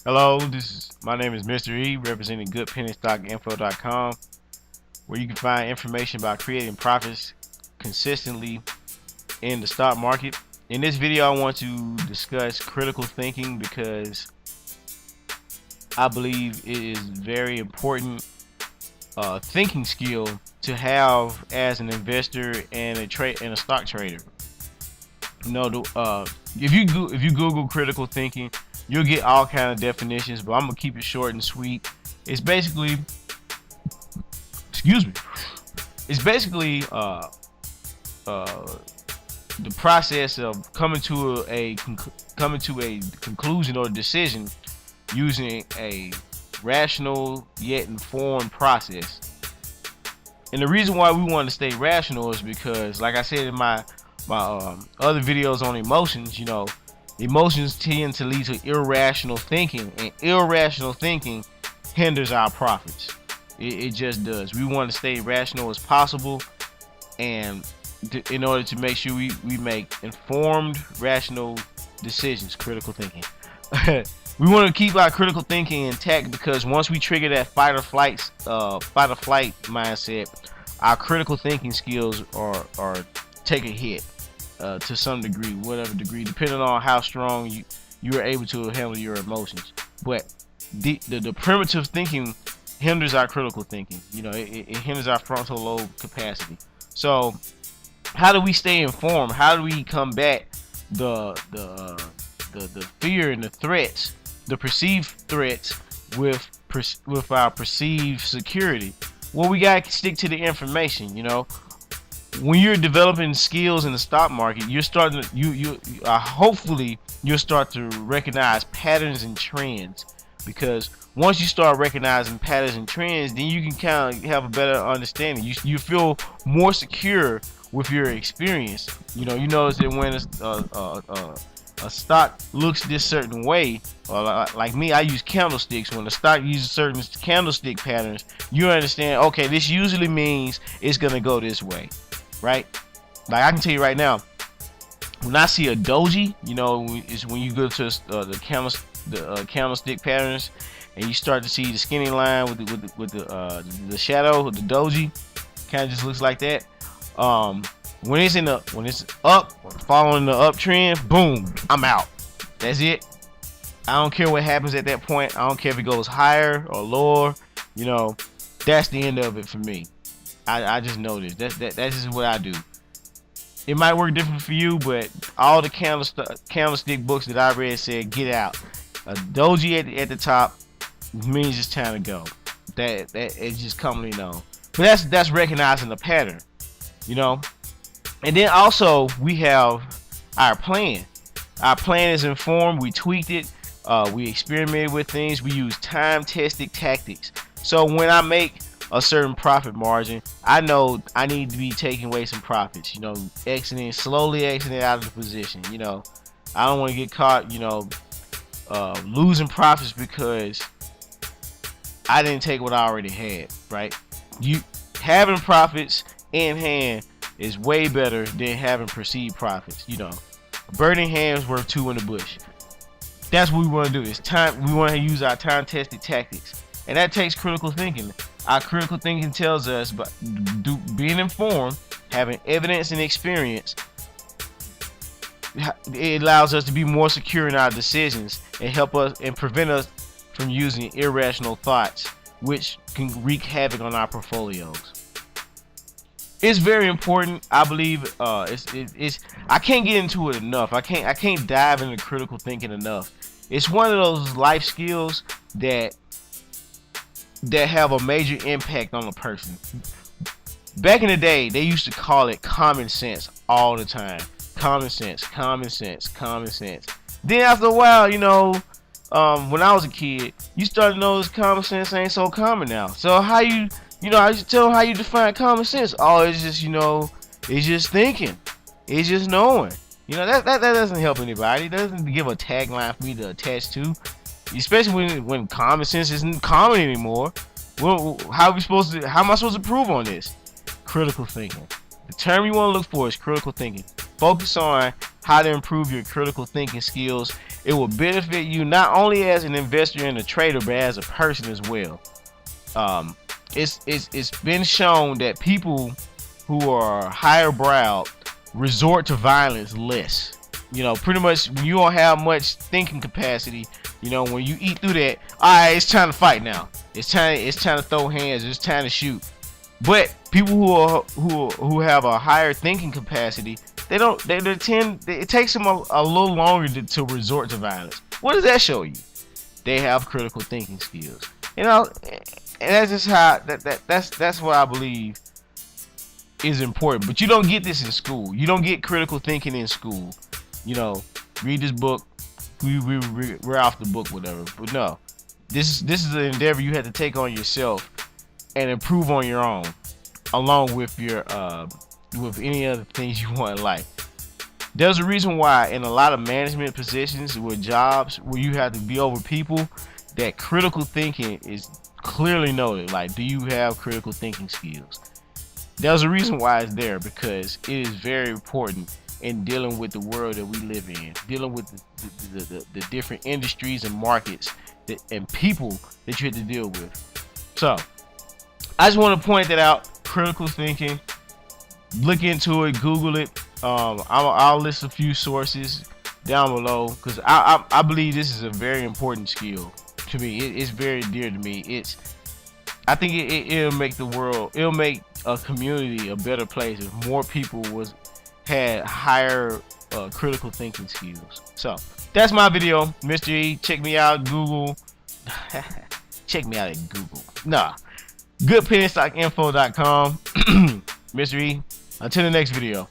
Hello, my name is Mr. E, representing GoodPennyStockInfo.com, where you can find information about creating profits consistently in the stock market. In this video, I want to discuss critical thinking because I believe it is very important thinking skill to have as an investor and a stock trader. You know, if you Google critical thinking, you'll get all kind of definitions, but I'm gonna keep it short and sweet. It's basically, it's basically the process of coming to a conclusion or decision using a rational yet informed process. And the reason why we want to stay rational is because, like I said in my other videos on emotions, you know, emotions tend to lead to irrational thinking, and irrational thinking hinders our profits. It just does. We want to stay rational as possible, and in order to make sure we make informed, rational decisions, critical thinking. We want to keep our critical thinking intact, because once we trigger that fight or flight mindset, our critical thinking skills are take a hit to some degree, whatever degree, depending on how strong you are able to handle your emotions. But the primitive thinking hinders our critical thinking. You know, it hinders our frontal lobe capacity. So how do we stay informed? How do we combat the fear and the threats, the perceived threats, with our perceived security? Well, we gotta stick to the information. You know, when you're developing skills in the stock market, you're starting to hopefully you'll start to recognize patterns and trends, because once you start recognizing patterns and trends, then you can kind of have a better understanding. You feel more secure with your experience. You know, you notice that when a stock looks this certain way, or like me, I use candlesticks. When the stock uses certain candlestick patterns, you understand, okay, this usually means it's gonna go this way, right? Like, I can tell you right now, when I see a doji, you know, is when you go to the candlestick patterns, and you start to see the skinny line with the shadow of the doji, kind of just looks like that. When it's up, following the uptrend, boom, I'm out. That's it. I don't care what happens at that point. I don't care if it goes higher or lower. You know, that's the end of it for me. I just know this. That's just what I do. It might work different for you, but all the candlestick books that I read said get out. A doji at the top means it's time to go. That is just commonly known. But that's recognizing the pattern, you know. And then also we have our plan. Our plan is informed. We tweaked it. We experimented with things. We use time-tested tactics. So when I make a certain profit margin, I know I need to be taking away some profits. You know, slowly exiting out of the position. You know, I don't want to get caught, you know, losing profits because I didn't take what I already had, right? You having profits in hand is way better than having perceived profits. You know, burning hands worth two in the bush. That's what we want to do. It's time. We want to use our time-tested tactics, and that takes critical thinking. Our critical thinking tells us, but being informed, having evidence and experience, it allows us to be more secure in our decisions and help us and prevent us from using irrational thoughts, which can wreak havoc on our portfolios. It's very important. I believe it's I can't get into it enough. I can't dive into critical thinking enough. It's one of those life skills that have a major impact on a person. Back in the day, they used to call it common sense all the time. common sense, common sense, common sense. Then after a while, you know, when I was a kid, you start to notice common sense ain't so common now. So how you know, I used to tell them how you define common sense. Oh, it's just, you know, it's just thinking, it's just knowing. You know, that doesn't help anybody. It doesn't give a tagline for me to attach to, especially when common sense isn't common anymore. Well, how am I supposed to prove on this? Critical thinking. The term you want to look for is critical thinking. Focus on how to improve your critical thinking skills. It will benefit you not only as an investor and a trader, but as a person as well. It's been shown that people who are higher browed resort to violence less. You know, pretty much when you don't have much thinking capacity, you know, when you eat through that, alright, it's time to fight now. It's time to throw hands, it's time to shoot. But people who have a higher thinking capacity, it takes them a little longer to resort to violence. What does that show you? They have critical thinking skills. You know, and that's just how that's what I believe is important. But you don't get this in school. You don't get critical thinking in school. You know, read this book. We're off the book, whatever. But no, this is an endeavor you have to take on yourself and improve on your own, along with your with any other things you want in life. There's a reason why in a lot of management positions with jobs where you have to be over people, that critical thinking is clearly noted. Like, do you have critical thinking skills? There's a reason why it's there, because it is very important in dealing with the world that we live in, dealing with the different industries and markets and people that you have to deal with. So I just want to point that out. Critical thinking, look into it, Google it. I'll list a few sources down below, because I believe this is a very important skill to me. It's very dear to me. I think it'll make the world, it'll make a community a better place if more people had higher critical thinking skills. So that's my video, Mr. E. Check me out, Google. Check me out at Google. Nah, goodpennystockinfo.com. Mr. E. Until the next video.